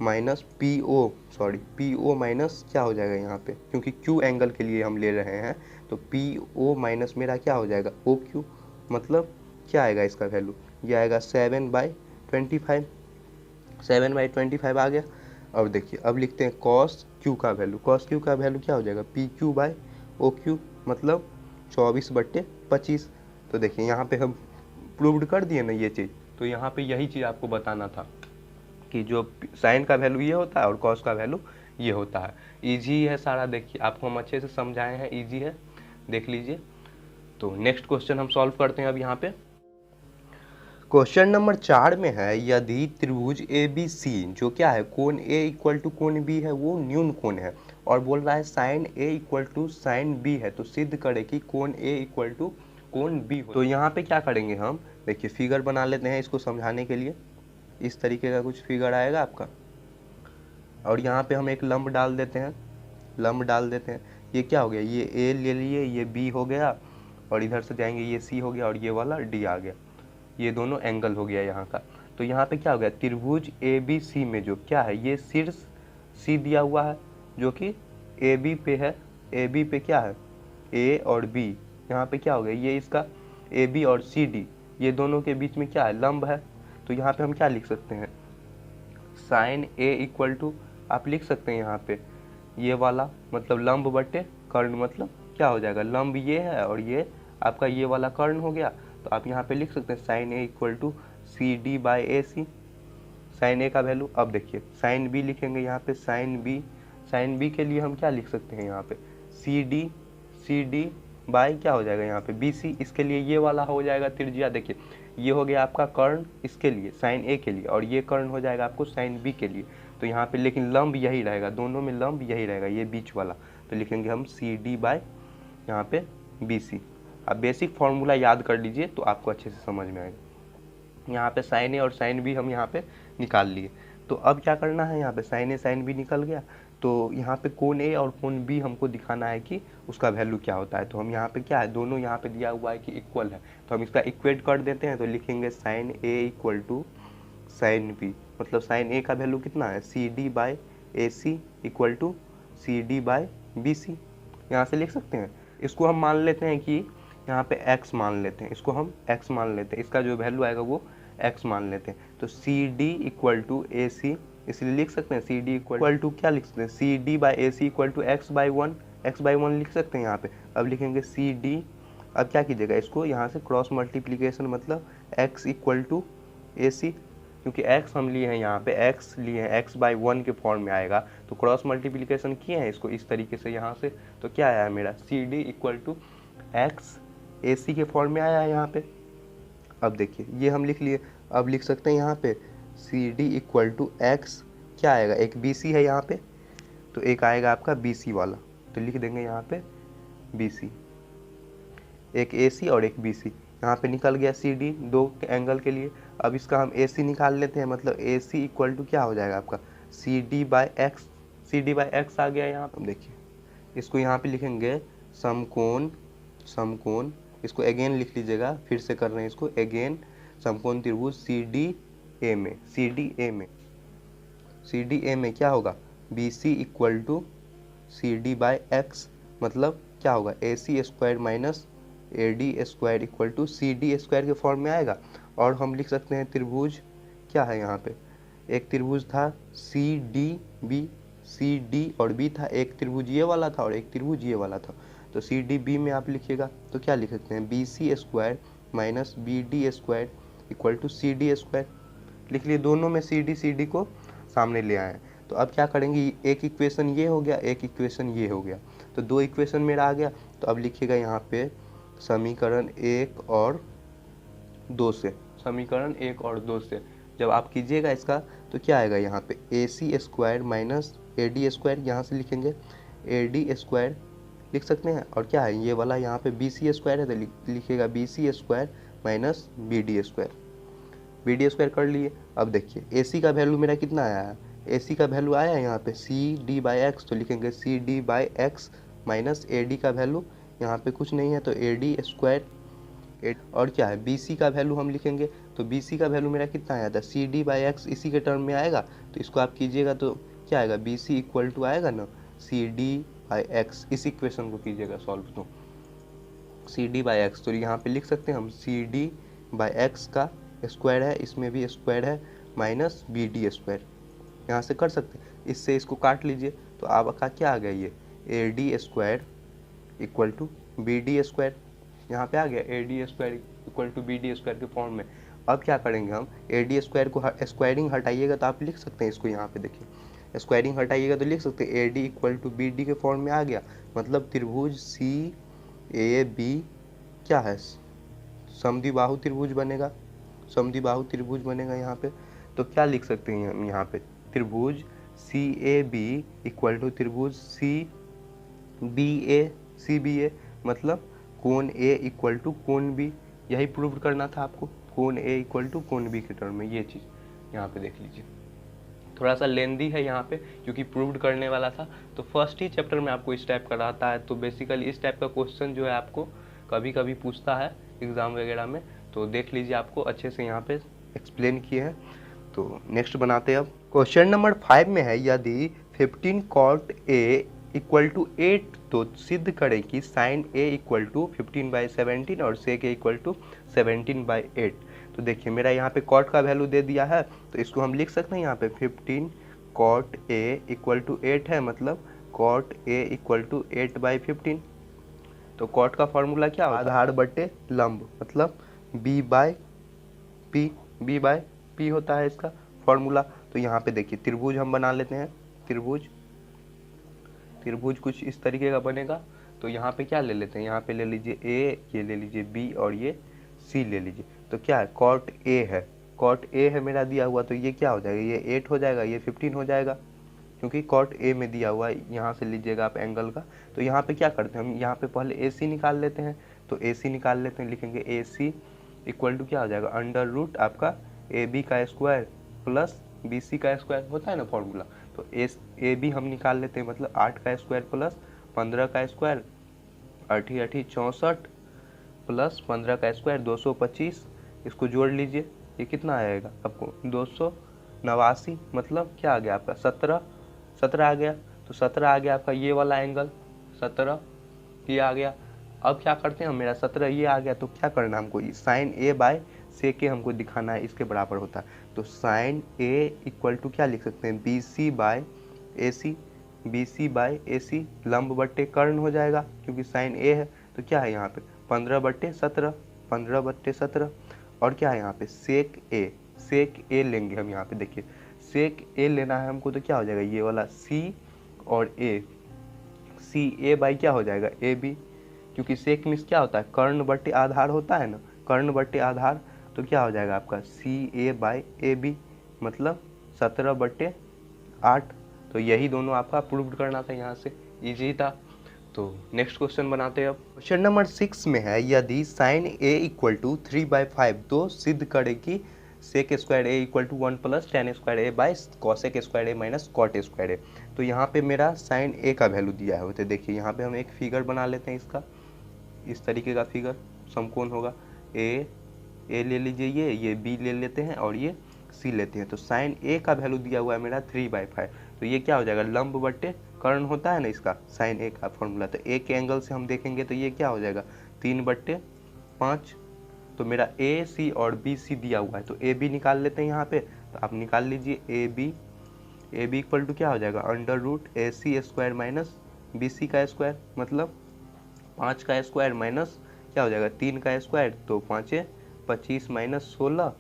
माइनस PO माइनस क्या हो जाएगा यहाँ पे क्योंकि Q एंगल के लिए हम ले रहे हैं तो PO माइनस मेरा क्या हो जाएगा OQ, मतलब क्या आएगा इसका वैल्यू ये आएगा 7/25, 7/25 आ गया। अब देखिए अब लिखते हैं cos Q का वैल्यू, cos Q का वैल्यू क्या हो जाएगा PQ/OQ मतलब 24/25। तो देखिए यहाँ पे हम प्रूव्ड कर दिए ना ये चीज़, तो यहाँ पे यही चीज़ आपको बताना था कि जो साइन का वैल्यू ये होता है और कॉस का वैल्यू ये होता है। इजी है सारा, देखिए आपको हम अच्छे से समझाए हैं, इजी है देख लीजिए। तो नेक्स्ट क्वेश्चन हम सॉल्व करते हैं अब यहाँ पे। क्वेश्चन नंबर 4 में है यदि त्रिभुज ABC जो क्या है कोण A = कोण B है वो न्यून कोण है और बोल रहा है साइन A = साइन B है तो सिद्ध करे कि कोण A = कोण B हो। तो यहाँ पे क्या करेंगे हम, देखिए फिगर बना लेते हैं इसको समझाने के लिए। इस तरीके का कुछ फिगर आएगा आपका और यहाँ पे हम एक लंब डाल देते हैं, ये क्या हो गया ये A ले लिए, ये B हो गया और इधर से जाएंगे ये C हो गया और ये वाला D आ गया, ये दोनों एंगल हो गया यहाँ का। तो यहाँ पे क्या हो गया त्रिभुज ABC में जो क्या है ये शीर्ष C दिया हुआ है जो कि AB पे है, AB पे क्या है A और B, यहाँ पे क्या हो गया ये इसका AB और CD ये दोनों के बीच में क्या है लंब है। तो यहाँ पे हम क्या लिख सकते हैं साइन A आप लिख सकते हैं यहाँ पे ये वाला मतलब लंब बटे कर्ण, मतलब क्या हो जाएगा लंब ये है और ये आपका ये वाला कर्ण हो गया। तो आप यहाँ पे लिख सकते हैं sine A = CD/AC, sine A का वैल्यू। अब देखिए साइन B लिखेंगे यहाँ पे साइन B के लिए हम क्या लिख सकते हैं यहाँ पे CD बाय क्या हो जाएगा यहाँ पे BC, इसके लिए ये वाला हो जाएगा त्रिज्या। देखिए ये हो गया आपका कर्ण इसके लिए साइन A के लिए और ये कर्ण हो जाएगा आपको साइन B के लिए। तो यहाँ पे लेकिन लंब यही रहेगा, दोनों में लंब यही रहेगा ये बीच वाला, तो लिखेंगे हम CD बाय यहाँ पे BC। आप बेसिक फार्मूला याद कर लीजिए तो आपको अच्छे से समझ में आएगा। यहाँ पे साइन A और साइन B हम यहाँ पे निकाल लिए। तो अब क्या करना है यहाँ पे साइन A साइन B निकल गया, तो यहाँ पे कोण A और कोण B हमको दिखाना है कि उसका वैल्यू क्या होता है। तो हम यहाँ पे क्या है दोनों यहाँ पे दिया हुआ है कि इक्वल है तो हम इसका इक्वेट कर देते हैं। तो लिखेंगे साइन A = साइन B, मतलब साइन A का वैल्यू कितना है CD/AC = CD/BC। यहाँ से लिख सकते हैं। इसको हम मान लेते हैं कि यहाँ पे x मान लेते हैं, इसको हम x मान लेते हैं, इसका जो वैल्यू आएगा वो x मान लेते हैं। तो सी डी इक्वल टू ए सी, इसलिए लिख सकते हैं सी डी इक्वल टू क्या लिख सकते हैं, C D by A C equal to X by one लिख सकते हैं यहाँ पे। अब लिखेंगे सी डी, अब क्या कीजिएगा, इसको यहाँ से क्रॉस मल्टीप्लीकेशन, मतलब x इक्वल टू ए सी, क्योंकि x हम लिए हैं, यहाँ पे x लिए हैं, x बाई वन के फॉर्म में आएगा, तो क्रॉस मल्टीप्लीकेशन किए हैं इसको इस तरीके से यहाँ से, तो क्या आया है मेरा C D equal to x A C के फॉर्म में आया है यहाँ पे। अब देखिए ये हम लिख लिए, अब लिख सकते हैं यहाँ पे C D equal to X, क्या आएगा, एक बी सी है यहाँ पे, तो एक आएगा आपका बी सी वाला, तो लिख देंगे यहाँ पे बी सी, एक ए सी और एक बी सी, यहाँ पे निकल गया सी डी दो एंगल के लिए। अब इसका हम ए सी निकाल लेते हैं, मतलब ए सी इक्वल टू क्या हो जाएगा आपका C D by x, C D by x आ गया यहाँ पे। देखिए इसको यहाँ पे लिखेंगे समकोण, समकोण, इसको अगेन लिख लीजिएगा, फिर से कर रहे हैं इसको अगेन, समकोण त्रिभुज सी डी ए में, सी डी ए में, सी डी ए में क्या होगा B C equal to C D by x, मतलब क्या होगा A C square minus A D square equal to C D square के फॉर्म में आएगा। और हम लिख सकते हैं त्रिभुज क्या है यहाँ पे, एक त्रिभुज था C D B, C D और बी था, एक त्रिभुज ये वाला था और एक त्रिभुज ये वाला था, तो सी डी बी में आप लिखिएगा तो क्या लिख सकते हैं B C square minus B D square equal to C D square, लिख लिए, दोनों में सी डी को सामने ले आए। तो अब क्या करेंगे, एक इक्वेशन ये हो गया, एक इक्वेशन ये हो गया, तो दो इक्वेशन मेरा आ गया। तो अब लिखिएगा यहाँ पे समीकरण 1 और 2 से, समीकरण 1 और 2 से जब आप कीजिएगा इसका तो क्या आएगा यहाँ पे A C square minus A D square, यहाँ से लिखेंगे ए डी स्क्वायर लिख सकते हैं, और क्या है ये वाला यहाँ पे बी सी स्क्वायर है, तो लिखिएगा B C square minus B D square, B D square कर लिए। अब देखिए ए सी का वैल्यू मेरा कितना आया है, ए सी का वैल्यू आया है यहाँ पे सी डी बाई एक्स, तो लिखेंगे C D by X minus A D का वैल्यू यहाँ पे कुछ नहीं है, तो ए डी स्क्वायर, और क्या है बी सी का वैल्यू हम लिखेंगे, तो बी सी का वैल्यू मेरा कितना आया था सी डी बाई एक्स, इसी के टर्म में आएगा, तो इसको आप कीजिएगा तो क्या आएगा बी सी इक्वल टू आएगा ना सी डी बाई एक्स, इस इक्वेशन को कीजिएगा सॉल्व, तो सी डी बाई एक्स, तो यहाँ पे लिख सकते हैं हम सी डी बाई एक्स का स्क्वायर है, इसमें भी स्क्वायर है, माइनस बी डी स्क्वायर, यहाँ से कर सकते हैं, इससे इसको काट लीजिए, तो आपका क्या आ गया ये A D square equal to B D square, यहाँ पे आ गया A D square equal to B D square के फॉर्म में। अब क्या करेंगे हम, ए डी स्क्वायर को स्क्वायरिंग हटाइएगा तो आप लिख सकते हैं इसको, यहाँ पे देखिए स्क्वायरिंग हटाइएगा तो लिख सकते हैं A D equal to B D के फॉर्म में आ गया, मतलब त्रिभुज सी ए बी क्या है समद्विबाहु त्रिभुज बनेगा, समद्विबाहु त्रिभुज बनेगा यहाँ पे। तो क्या लिख सकते हैं हम यहाँ पे त्रिभुज सी ए बी इक्वल टू त्रिभुज सी बी ए, मतलब कोण ए इक्वल टू कोण बी, यही प्रूव करना था आपको, कोण ए इक्वल टू कोण बी के टर्म में, ये चीज़ यहाँ पे देख लीजिए। थोड़ा सा लेंदी है यहाँ पे क्योंकि प्रूव्ड करने वाला था, तो फर्स्ट ही चैप्टर में आपको इस टाइप का रहता है, तो बेसिकली इस टाइप का क्वेश्चन जो है आपको कभी कभी पूछता है एग्ज़ाम वगैरह में, तो देख लीजिए आपको अच्छे से यहाँ पे एक्सप्लेन किए हैं। तो नेक्स्ट बनाते हैं अब क्वेश्चन नंबर 5 में है, यदि 15 cot A इक्वल टू 8 तो सिद्ध करें कि साइन A इक्वल टू 15/17 और सेक A इक्वल टू 17/8। तो देखिए मेरा यहाँ पे कॉट का वैल्यू दे दिया है, तो इसको हम लिख सकते हैं यहाँ पे 15 cot A इक्वल टू 8 है, मतलब cot A इक्वल टू 8/15। तो कॉट का फॉर्मूला क्या होता है, आधार बटे लंब, मतलब बी बाय पी होता है इसका फॉर्मूला। तो यहाँ पे देखिए त्रिभुज हम बना लेते हैं, त्रिभुज कुछ इस तरीके का बनेगा। तो यहाँ पे क्या ले लेते हैं, यहाँ पे ले लीजिए ए, ये ले लीजिए बी और ये सी ले लीजिए। तो क्या है कॉट ए है, कॉट ए है मेरा दिया हुआ, तो ये क्या हो जाएगा, ये 8 हो जाएगा, ये 15 हो जाएगा, क्योंकि कॉट ए में दिया हुआ है। यहाँ से लीजिएगा आप एंगल का। तो यहाँ पे क्या करते हैं हम, यहाँ पे पहले ए सी निकाल लेते हैं। तो ए सी निकाल लेते हैं, लिखेंगे ए सी इक्वल टू क्या हो जाएगा, अंडर रूट आपका ए बी का स्क्वायर प्लस बी सी का स्क्वायर होता है ना फॉर्मूला। तो ए बी हम निकाल लेते हैं, मतलब 8 का स्क्वायर प्लस 15 का स्क्वायर, 8 64 प्लस 15 का स्क्वायर 225, इसको जोड़ लीजिए, ये कितना आएगा आपको 289, मतलब क्या आ गया आपका 17 आ गया। तो 17 आ गया आपका ये वाला एंगल, 17 ये आ गया। अब क्या करते हैं, मेरा 17 ये आ गया, तो क्या करना हमको, साइन ए बाय सेक ए हमको दिखाना है, इसके बराबर होता है। तो साइन ए इक्वल टू क्या लिख सकते हैं, B C by A C, B C by ए सी लंब बट्टे कर्ण हो जाएगा, क्योंकि साइन ए है तो क्या है यहाँ पे 15/17, 15/17। और क्या है यहाँ पे सेक ए लेंगे हम यहाँ पे, देखिए सेक ए लेना है हमको, तो क्या हो जाएगा ये वाला सी और ए, सी ए बाई क्या हो जाएगा ए बी, क्योंकि सेक मीन्स क्या होता है कर्ण बट्टे आधार होता है ना, कर्ण बट्टे आधार, तो क्या हो जाएगा आपका सी ए बाई ए बी, मतलब 17/8। तो यही दोनों आपका प्रूव करना था, यहाँ से इजी था। तो नेक्स्ट क्वेश्चन बनाते हैं अब। क्वेश्चन नंबर 6 में है, यदि साइन ए इक्वल टू 3/5, तो सिद्ध करे कि sec square A equal to 1 + tan square A by cosec square A minus cot square A. तो यहाँ पे मेरा साइन ए का वैल्यू दिया है, तो देखिए यहाँ पे हम एक फिगर बना लेते हैं इसका, इस तरीके का फिगर समकोण होगा, ए ले लीजिए, ये बी ले लेते हैं और ये सी लेते हैं। तो साइन ए का वैल्यू दिया हुआ है मेरा 3/5, तो ये क्या हो जाएगा लंब बट्टे कर्ण होता है ना इसका, साइन ए का फॉर्मूला। तो ए के एंगल से हम देखेंगे तो ये क्या हो जाएगा 3/5। तो मेरा ए सी और बी सी दिया हुआ है, तो ए बी निकाल लेते हैं यहाँ पे, तो आप निकाल लीजिए ए बी इक्वल टू क्या हो जाएगा √AC² माइनस बी सी का स्क्वायर, मतलब 5 का स्क्वायर माइनस क्या हो जाएगा 3 का स्क्वायर, तो 5 25 माइनस 16,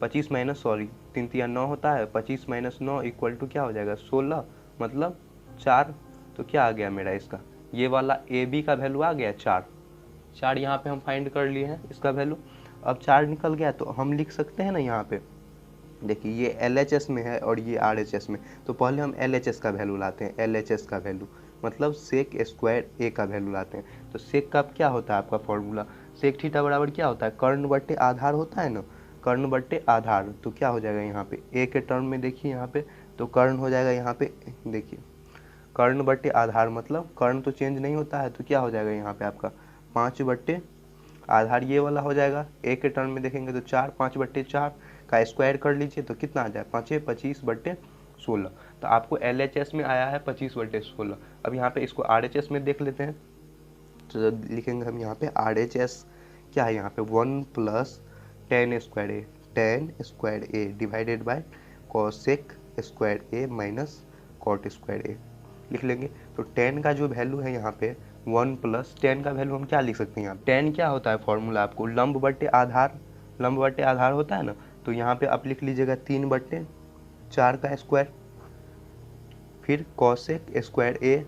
25 माइनस 3 3 9 होता है, 25 माइनस 9 इक्वल टू क्या हो जाएगा 16, मतलब 4। तो क्या आ गया मेरा इसका, ये वाला ए बी का वैल्यू आ गया 4 यहाँ पे हम फाइंड कर लिए हैं इसका वैल्यू। अब 4 निकल गया, तो हम लिख सकते हैं ना यहाँ पे, देखिए ये LHS में है और ये RHS में, तो पहले हम LHS का वैल्यू लाते हैं, LHS का वैल्यू मतलब सेक स्क्वायर ए का वैल्यू लाते हैं। तो सेक का क्या होता है आपका फॉर्मूला, सेक थीटा बराबर क्या होता है कर्ण बट्टे आधार होता है ना, कर्ण बट्टे आधार। तो क्या हो जाएगा यहाँ पे ए के टर्म में, देखिए यहाँ पे तो कर्ण हो जाएगा, यहाँ पे देखिए कर्ण बट्टे आधार, मतलब कर्ण तो चेंज नहीं होता है, तो क्या हो जाएगा यहाँ पे आपका 5 आधार ये वाला हो जाएगा। ए के टर्म में देखेंगे तो 4, 5/4 का स्क्वायर कर लीजिए तो कितना आ जाए 5 25/16। तो आपको LHS में आया है 25/16। अब यहाँ पे इसको RHS में देख लेते हैं, तो लिखेंगे हम यहाँ पे RHS क्या है यहाँ पे 1 + tan square A divided by cosec square A minus cot square A लिख लेंगे। तो tan का जो वैल्यू है यहाँ पे 1 + tan का वैल्यू हम क्या लिख सकते हैं यहाँ, tan क्या होता है फॉर्मूला आपको लंब बट्टे आधार होता है ना, तो यहाँ पे आप लिख लीजिएगा 3/4 का स्क्वायर, फिर कॉसेक स्क्वायर ए,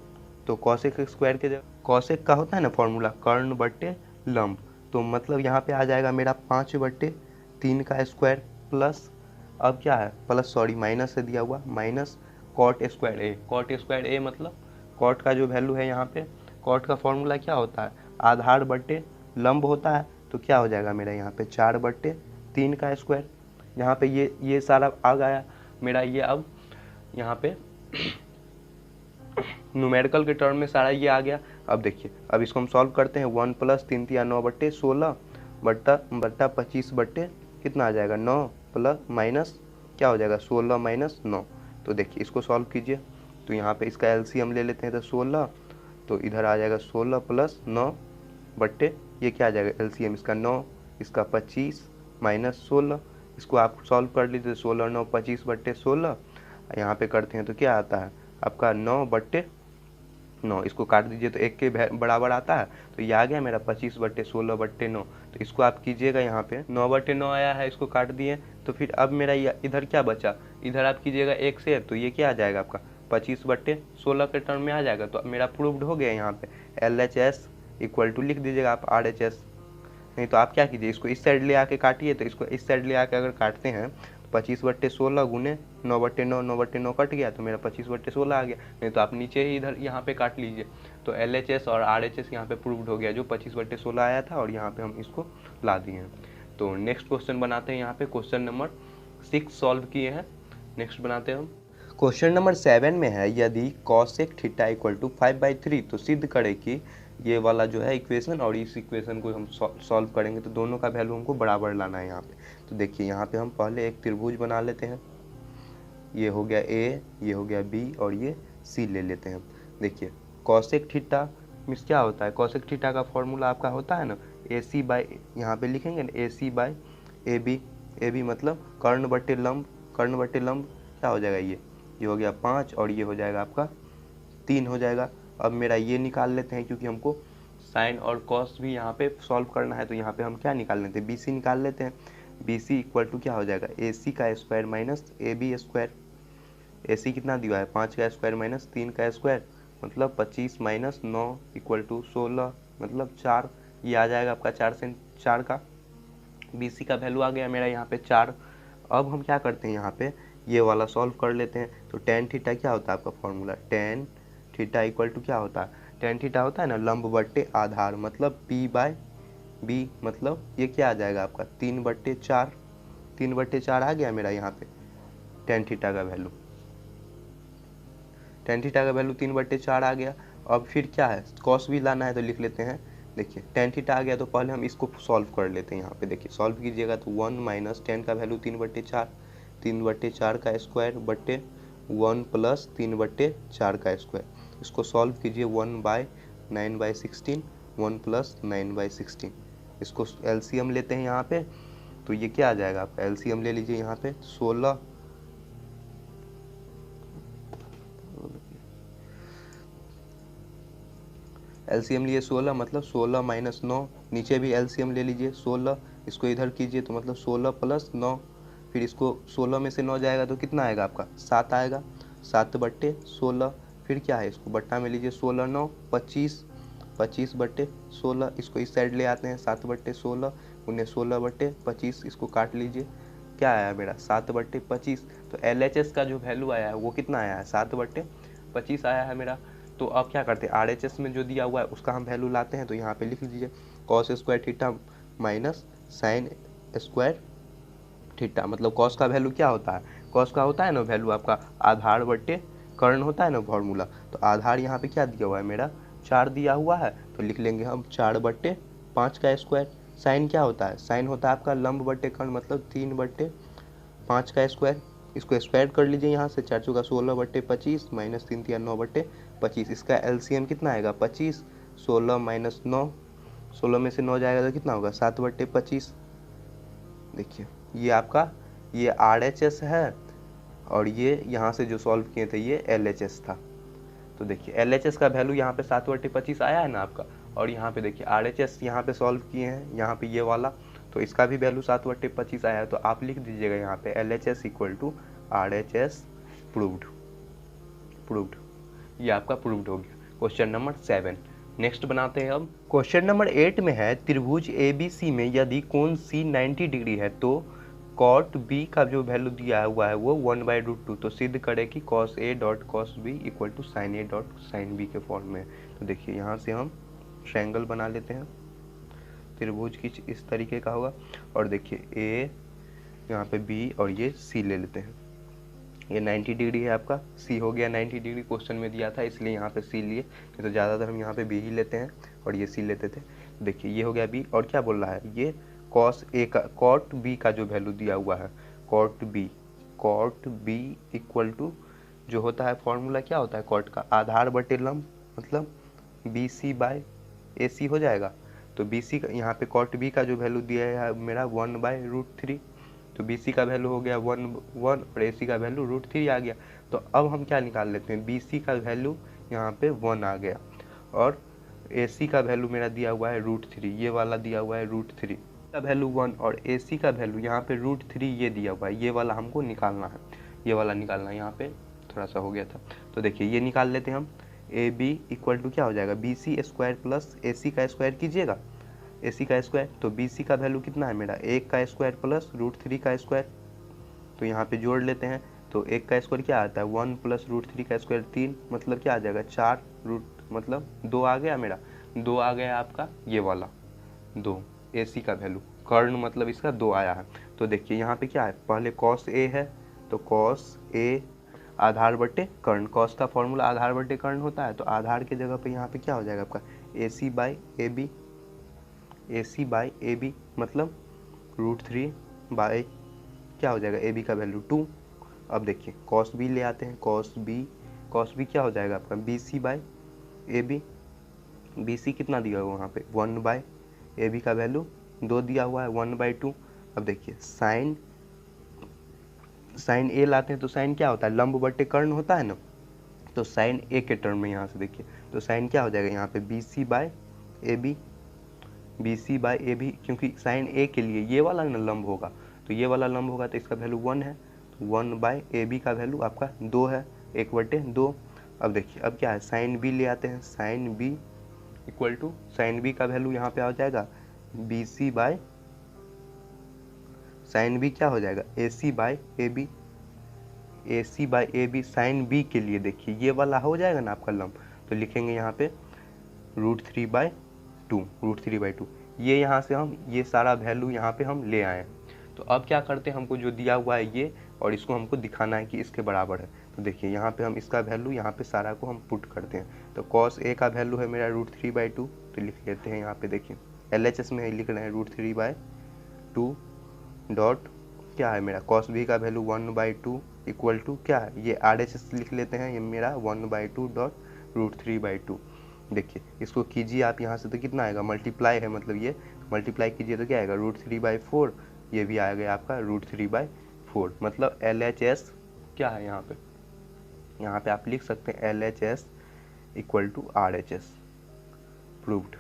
तो कॉसेक स्क्वायर के जगह कॉसेक का होता है ना फॉर्मूला कर्ण बट्टे लंब, तो मतलब यहाँ पे आ जाएगा मेरा 5/3 का स्क्वायर प्लस, अब क्या है प्लस माइनस से दिया हुआ माइनस कॉट स्क्वायर ए मतलब कॉट का जो वैल्यू है यहाँ पे, कॉट का फॉर्मूला क्या होता है आधार बट्टे लंब होता है, तो क्या हो जाएगा मेरा यहाँ पे 4/3 का स्क्वायर। यहाँ पे ये सारा आ गया मेरा, ये अब यहाँ पे न्यूमेरिकल के टर्म में सारा ये आ गया। अब देखिए अब इसको हम सॉल्व करते हैं, 1 + 3 3 9/16 बट्टा 25 बट्टे कितना आ जाएगा 9 प्लस माइनस क्या हो जाएगा 16 माइनस 9। तो देखिए इसको सॉल्व कीजिए, तो यहाँ पे इसका LCM ले लेते हैं, तो 16, तो इधर आ जाएगा 16 + 9 बट्टे ये क्या आ जाएगा LCM इसका 9, इसका 25 माइनस 16, इसको आप सॉल्व कर लीजिए, 16 9 25/16, यहाँ पे करते हैं तो क्या आता है आपका 9/9, इसको काट दीजिए तो 1 के बराबर आता है, तो ये आ गया मेरा 25/16/9। तो इसको आप कीजिएगा यहाँ पे 9/9 आया है, इसको काट दिए, तो फिर अब मेरा इधर क्या बचा, इधर आप कीजिएगा 1 से, तो ये क्या आ जाएगा आपका 25/16 के टर्म में आ जाएगा। तो मेरा प्रूव्ड हो गया यहाँ पे LHS इक्वल टू लिख दीजिएगा आप RHS, नहीं तो आप क्या कीजिए इसको इस साइड ले आके काटिए, तो इसको इस साइड ले आके अगर काटते हैं 25/16 गुने 9/9, 9/9 कट गया, तो मेरा 25/16 आ गया, नहीं तो आप नीचे ही इधर यहाँ पे काट लीजिए। तो LHS और RHS यहाँ पे प्रूव्ड हो गया, जो 25/16 आया था और यहाँ पे हम इसको ला दिए हैं। तो नेक्स्ट क्वेश्चन बनाते हैं, यहाँ पे क्वेश्चन नंबर 6 सॉल्व किए हैं, नेक्स्ट बनाते हैं हम। क्वेश्चन नंबर 7 में है, यदि कॉसेक थीटा इक्वल टू 5/3, तो सिद्ध करे कि ये वाला जो है इक्वेशन और इस इक्वेशन को हम सॉल्व करेंगे तो दोनों का वैल्यू हमको बराबर लाना है यहाँ पे। तो देखिए यहाँ पे हम पहले एक त्रिभुज बना लेते हैं, ये हो गया A, ये हो गया B और ये C ले लेते हैं। देखिए कॉसेक थीटा मीन्स क्या होता है, कॉसेक थीटा का फॉर्मूला आपका होता है ना ए सी बाई, यहाँ पे लिखेंगे ना A C by A B. A B मतलब कर्ण बट्टे लंब, कर्ण बट्टे लंब क्या हो जाएगा, ये हो गया 5 और ये हो जाएगा आपका 3 हो जाएगा। अब मेरा ये निकाल लेते हैं, क्योंकि हमको साइन और कॉस भी यहाँ पे सॉल्व करना है, तो यहाँ पे हम क्या निकाल लेते हैं, बी सी निकाल लेते हैं। बी सी इक्वल टू क्या हो जाएगा, ए सी का square minus A B square. A C कितना दिया है, 5 का स्क्वायर माइनस 3 का स्क्वायर, मतलब 25 माइनस 9 इक्वल टू 16, मतलब 4। ये आ जाएगा आपका 4 से 4 का। बी सी का वैल्यू आ गया मेरा यहाँ पे 4। अब हम क्या करते हैं, यहाँ पे ये वाला सॉल्व कर लेते हैं। तो टेन थीटा क्या होता है आपका formula, tan theta equal to क्या होता है, टेन थीटा होता है ना लंब बट्टे आधार, मतलब पी बाय बी, मतलब ये क्या आ जाएगा आपका 3/4। 3/4 आ गया मेरा यहाँ पे टेन थीटा का वैल्यू। टेन थीटा का वैल्यू 3/4 आ गया। अब फिर क्या है, कॉस भी लाना है तो लिख लेते हैं। देखिए टेन थीटा आ गया तो पहले हम इसको सॉल्व कर लेते हैं। यहाँ पे देखिए सॉल्व कीजिएगा तो 1 माइनस टेन का वैल्यू 3/4, 3/4 का स्क्वायर बट्टे 1 प्लस 3/4 का स्क्वायर। इसको सॉल्व कीजिए 1/9/16, 1 प्लस 9/16। इसको एलसीएम लेते हैं यहाँ पे, तो ये क्या आ जाएगा आपका, एलसीएम ले लीजिए यहाँ पे 16, एलसीएम लिए 16, मतलब 16 माइनस 9, नीचे भी एलसीएम ले लीजिए 16, इसको इधर कीजिए तो मतलब 16 प्लस 9, फिर इसको 16 में से 9 जाएगा तो कितना आएगा आपका 7 आएगा, 7/16। फिर क्या है, इसको बट्टा में लीजिए 16 9 25, 25/16। इसको इस साइड ले आते हैं 7/16, उन्हें 16/25, इसको काट लीजिए, क्या आया मेरा 7/25। तो LHS का जो वैल्यू आया है वो कितना आया है 7/25 आया है मेरा। तो अब क्या करते हैं, RHS में जो दिया हुआ है उसका हम वैल्यू लाते हैं। तो यहाँ पे लिख लीजिए cos square theta minus sine square theta, मतलब कॉस का वैल्यू क्या होता है, कॉस का होता है ना वैल्यू आपका आधार बट्टे कर्ण होता है ना फॉर्मूला। तो आधार यहाँ पे क्या दिया हुआ है मेरा 4 दिया हुआ है, तो लिख लेंगे हम 4/5 का स्क्वायर। साइन क्या होता है, साइन होता है आपका लंब बट्टे कर्ण, मतलब 3/5 का स्क्वायर। इसको स्क्वायर कर लीजिए यहाँ से, 4 चौका 16/25 माइनस 3 3 9/25। इसका एलसीएम कितना आएगा 25, 16 माइनस 9, 16 में से 9 जाएगा तो कितना होगा 7/25। देखिए ये आपका ये RHS है, और ये यहाँ से जो सॉल्व किए थे ये LHS था। तो देखिए LHS का वैल्यू यहाँ पे 7/25 आया है ना आपका, और यहाँ पे देखिए RHS यहाँ पे सॉल्व किए हैं, यहाँ पे ये वाला, तो इसका भी वैल्यू 7/25 आया है। तो आप लिख दीजिएगा यहाँ पे LHS equal to RHS proved, proved, ये आपका प्रूव्ड हो गया क्वेश्चन नंबर 7। नेक्स्ट बनाते हैं अब क्वेश्चन नंबर 8 में है त्रिभुज ABC में यदि कोण C 90 डिग्री है तो कॉट B का जो वैल्यू दिया हुआ है वो 1/√2। तो सिद्ध करें कि cos A dot cos B equal to sin A डॉट sin B के फॉर्म में। तो देखिए यहाँ से हम ट्रायंगल बना लेते हैं, त्रिभुज की इस तरीके का होगा, और देखिए A यहाँ पे B और ये C ले लेते हैं। ये 90 डिग्री है आपका, C हो गया 90 डिग्री, क्वेश्चन में दिया था इसलिए यहाँ पे C लिए, नहीं तो ज़्यादातर हम यहाँ पे B ही लेते हैं और ये C लेते थे। देखिए ये हो गया B, और क्या बोल रहा है ये cos A का cot B का जो वैल्यू दिया हुआ है cot B इक्वल टू जो होता है फॉर्मूला क्या होता है cot का, आधार बटे लंब, मतलब BC/AC हो जाएगा। तो BC का यहाँ पे cot B का जो वैल्यू दिया है मेरा 1/√3, तो BC का वैल्यू हो गया 1 और AC का वैल्यू √3 आ गया। तो अब हम क्या निकाल लेते हैं, BC का वैल्यू यहाँ पे 1 आ गया, और AC का वैल्यू मेरा दिया हुआ है √3, ये वाला दिया हुआ है √3 का वैल्यू 1, और AC का वैल्यू यहाँ पे √3 ये दिया हुआ है, ये वाला हमको निकालना है, ये वाला निकालना है, यहाँ पे थोड़ा सा हो गया था। तो देखिए ये निकाल लेते हैं हम, AB इक्वल टू क्या हो जाएगा BC स्क्वायर प्लस AC का स्क्वायर कीजिएगा, AC का स्क्वायर, तो BC का वैल्यू कितना है मेरा 1 का स्क्वायर प्लस √3 का स्क्वायर। तो यहाँ पे जोड़ लेते हैं, तो 1 का स्क्वायर क्या आता है 1 प्लस √3 का स्क्वायर 3, मतलब क्या आ जाएगा 4 मतलब 2 आ गया मेरा, 2 आ गया आपका ये वाला 2 AC का वैल्यू, कर्ण मतलब इसका 2 आया है। तो देखिए यहाँ पे क्या है, पहले cos A है, तो cos A आधार बटे कर्ण, cos का फॉर्मूला आधार बटे कर्ण होता है, तो आधार के जगह पे यहाँ पे क्या हो जाएगा आपका AC/AB, AC/AB मतलब √3 बाई क्या हो जाएगा AB का वैल्यू 2। अब देखिए cos B ले आते हैं, cos B क्या हो जाएगा आपका BC/AB, बी सी कितना दिया हुआ वहाँ पे 1 बाय ए बी का वैल्यू 2 दिया हुआ है 1/2। अब देखिए साइन ए लाते हैं तो साइन क्या होता है, लंब बटे कर्ण होता है ना, तो साइन ए के टर्म में यहाँ से देखिए तो साइन क्या हो जाएगा यहाँ पे B C by A B, क्योंकि साइन ए के लिए ये वाला ना लंब होगा, तो ये वाला लंब होगा तो इसका वैल्यू 1 है, 1/AB का वैल्यू आपका 2 है, 1/2। अब देखिए अब क्या है, साइन बी ले आते हैं, sine B equal to sine B का वैल्यू यहाँ पे आ जाएगा B C by, sine B क्या हो जाएगा AC by A B. Sine B के लिए देखिए ये वाला हो जाएगा ना आपका लंब, तो लिखेंगे यहाँ पे √3/2। ये यहाँ से हम ये सारा वैल्यू यहाँ पे हम ले आए। तो अब क्या करते हैं, हमको जो दिया हुआ है ये और इसको हमको दिखाना है कि इसके बराबर है। तो देखिए यहाँ पे हम इसका वैल्यू यहाँ पे सारा को हम पुट करते हैं। तो cos A का वैल्यू है मेरा √3/2, तो लिख लेते हैं यहाँ पे, देखिए LHS में लिख रहे हैं √3/2 डॉट क्या है मेरा cos B का वैल्यू 1/2 इक्वल टू क्या है, ये RHS लिख लेते हैं, ये मेरा 1/2 डॉट √3/2। देखिए इसको कीजिए आप यहाँ से तो कितना आएगा, मल्टीप्लाई है मतलब ये मल्टीप्लाई कीजिए तो क्या आएगा √3/4, ये भी आ गया आपका √3/4। मतलब LHS क्या है यहाँ पे आप लिख सकते हैं LHS equal to RHS proved.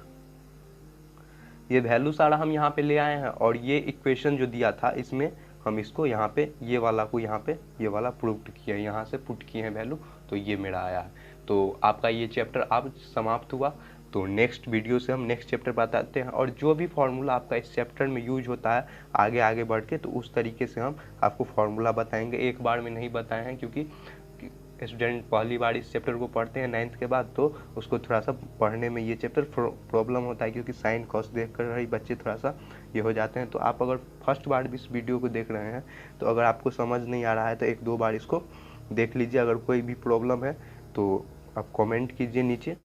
ये वैल्यू सारा हम यहाँ पे ले आए हैं और ये इक्वेशन जो दिया था इसमें हम इसको यहाँ पे ये वाला को यहाँ पे ये वाला प्रूव्ड किया है, यहाँ से पुट किए हैं वैल्यू, तो ये मेरा आया है। तो आपका ये चैप्टर अब समाप्त हुआ। तो नेक्स्ट वीडियो से हम नेक्स्ट चैप्टर बताते हैं और जो भी फार्मूला आपका इस चैप्टर में यूज होता है आगे बढ़ के, तो उस तरीके से हम आपको फार्मूला बताएंगे। एक बार में नहीं बताए हैं क्योंकि स्टूडेंट पहली बार इस चैप्टर को पढ़ते हैं 9th के बाद, तो उसको थोड़ा सा पढ़ने में ये चैप्टर प्रॉब्लम होता है, क्योंकि साइन कॉस देख कर ही बच्चे थोड़ा सा ये हो जाते हैं। तो आप अगर फर्स्ट बार भी इस वीडियो को देख रहे हैं तो अगर आपको समझ नहीं आ रहा है तो 1-2 बार इसको देख लीजिए। अगर कोई भी प्रॉब्लम है तो आप कमेंट कीजिए नीचे।